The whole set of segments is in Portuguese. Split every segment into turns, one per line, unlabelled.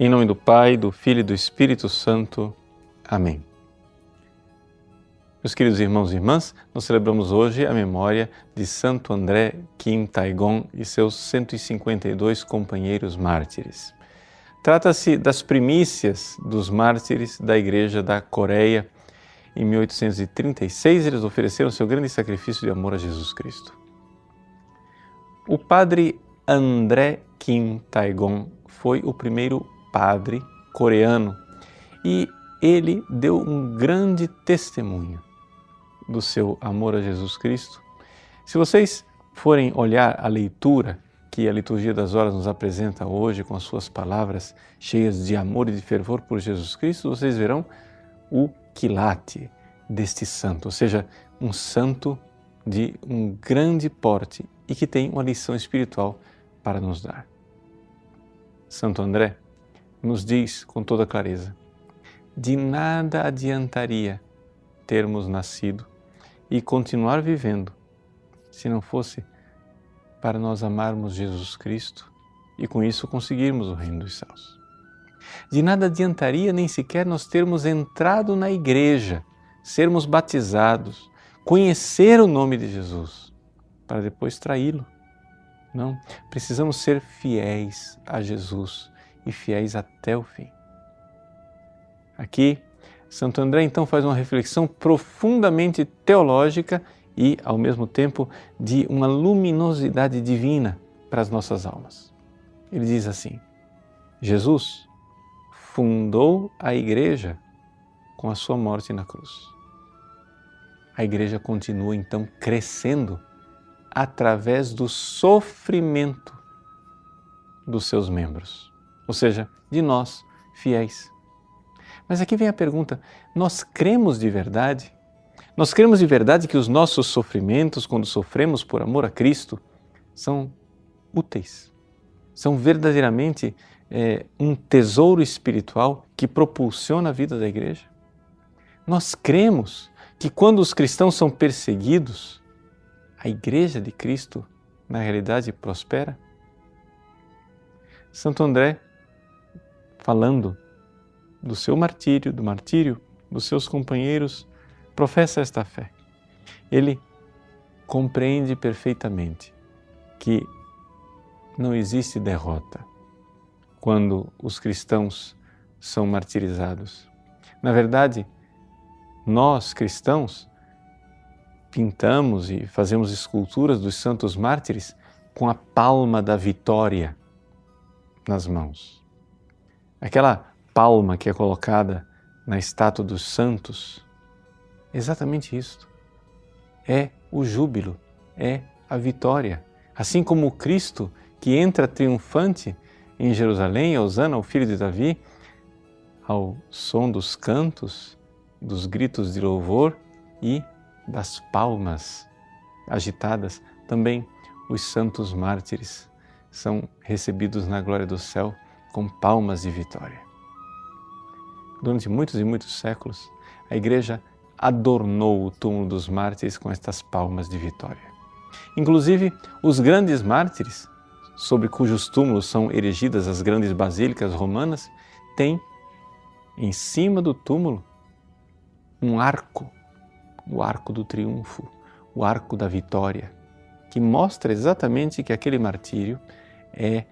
Em nome do Pai, do Filho e do Espírito Santo. Amém. Meus queridos irmãos e irmãs, nós celebramos hoje a memória de Santo André Kim Taegon e seus 152 companheiros mártires. Trata-se das primícias dos mártires da Igreja da Coreia. Em 1836, eles ofereceram seu grande sacrifício de amor a Jesus Cristo. O padre André Kim Taegon foi o primeiro padre coreano e ele deu um grande testemunho do seu amor a Jesus Cristo. Se vocês forem olhar a leitura que a Liturgia das Horas nos apresenta hoje com as suas palavras cheias de amor e de fervor por Jesus Cristo, vocês verão o quilate deste santo, ou seja, um santo de um grande porte e que tem uma lição espiritual para nos dar. Santo André nos diz com toda clareza: de nada adiantaria termos nascido e continuar vivendo se não fosse para nós amarmos Jesus Cristo e com isso conseguirmos o reino dos céus. De nada adiantaria nem sequer nós termos entrado na igreja, sermos batizados, conhecer o nome de Jesus, para depois traí-lo. Não, precisamos ser fiéis a Jesus e fiéis até o fim. Aqui, Santo André então faz uma reflexão profundamente teológica e, ao mesmo tempo, de uma luminosidade divina para as nossas almas. Ele diz assim: Jesus fundou a Igreja com a sua morte na cruz. A Igreja continua então crescendo através do sofrimento dos seus membros, ou seja, de nós, fiéis. Mas aqui vem a pergunta: nós cremos de verdade? Nós cremos de verdade que os nossos sofrimentos, quando sofremos por amor a Cristo, são úteis? São verdadeiramente um tesouro espiritual que propulsiona a vida da Igreja? Nós cremos que quando os cristãos são perseguidos, a Igreja de Cristo, na realidade, prospera? Santo André, falando do seu martírio, do martírio dos seus companheiros, professa esta fé. Ele compreende perfeitamente que não existe derrota quando os cristãos são martirizados. Na verdade, nós cristãos pintamos e fazemos esculturas dos santos mártires com a palma da vitória nas mãos. Aquela palma que é colocada na estátua dos santos, exatamente isto. É o júbilo, é a vitória. Assim como o Cristo que entra triunfante em Jerusalém, Hosana, o filho de Davi, ao som dos cantos, dos gritos de louvor e das palmas agitadas, também os santos mártires são recebidos na glória do céu com palmas de vitória. Durante muitos e muitos séculos, a Igreja adornou o túmulo dos mártires com estas palmas de vitória. Inclusive, os grandes mártires, sobre cujos túmulos são erigidas as grandes basílicas romanas, têm em cima do túmulo um arco, o arco do triunfo, o arco da vitória, que mostra exatamente que aquele martírio é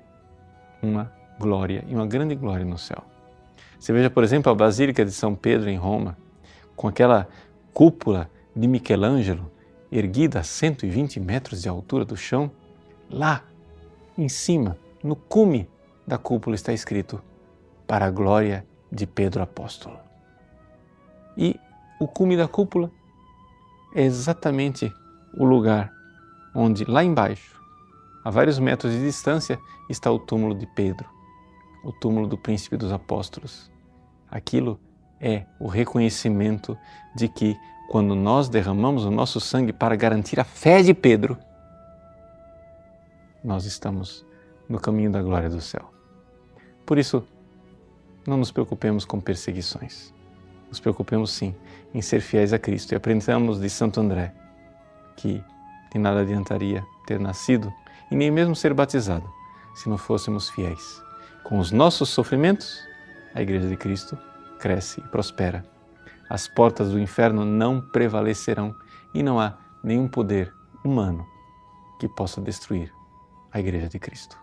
uma glória, e uma grande glória no céu. Você veja, por exemplo, a Basílica de São Pedro em Roma, com aquela cúpula de Michelangelo, erguida a 120 metros de altura do chão. Lá, em cima, no cume da cúpula está escrito: para a glória de Pedro Apóstolo. E o cume da cúpula é exatamente o lugar onde, lá embaixo, a vários metros de distância, está o túmulo de Pedro, o túmulo do príncipe dos apóstolos. Aquilo é o reconhecimento de que, quando nós derramamos o nosso sangue para garantir a fé de Pedro, nós estamos no caminho da glória do céu. Por isso, não nos preocupemos com perseguições. Nos preocupemos sim em ser fiéis a Cristo e aprendamos de Santo André que de nada adiantaria ter nascido e nem mesmo ser batizado se não fôssemos fiéis. Com os nossos sofrimentos, a Igreja de Cristo cresce e prospera. As portas do inferno não prevalecerão e não há nenhum poder humano que possa destruir a Igreja de Cristo.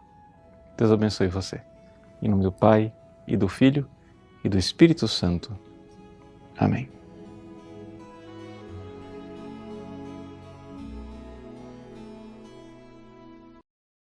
Deus abençoe você. Em nome do Pai, e do Filho, e do Espírito Santo. Amém.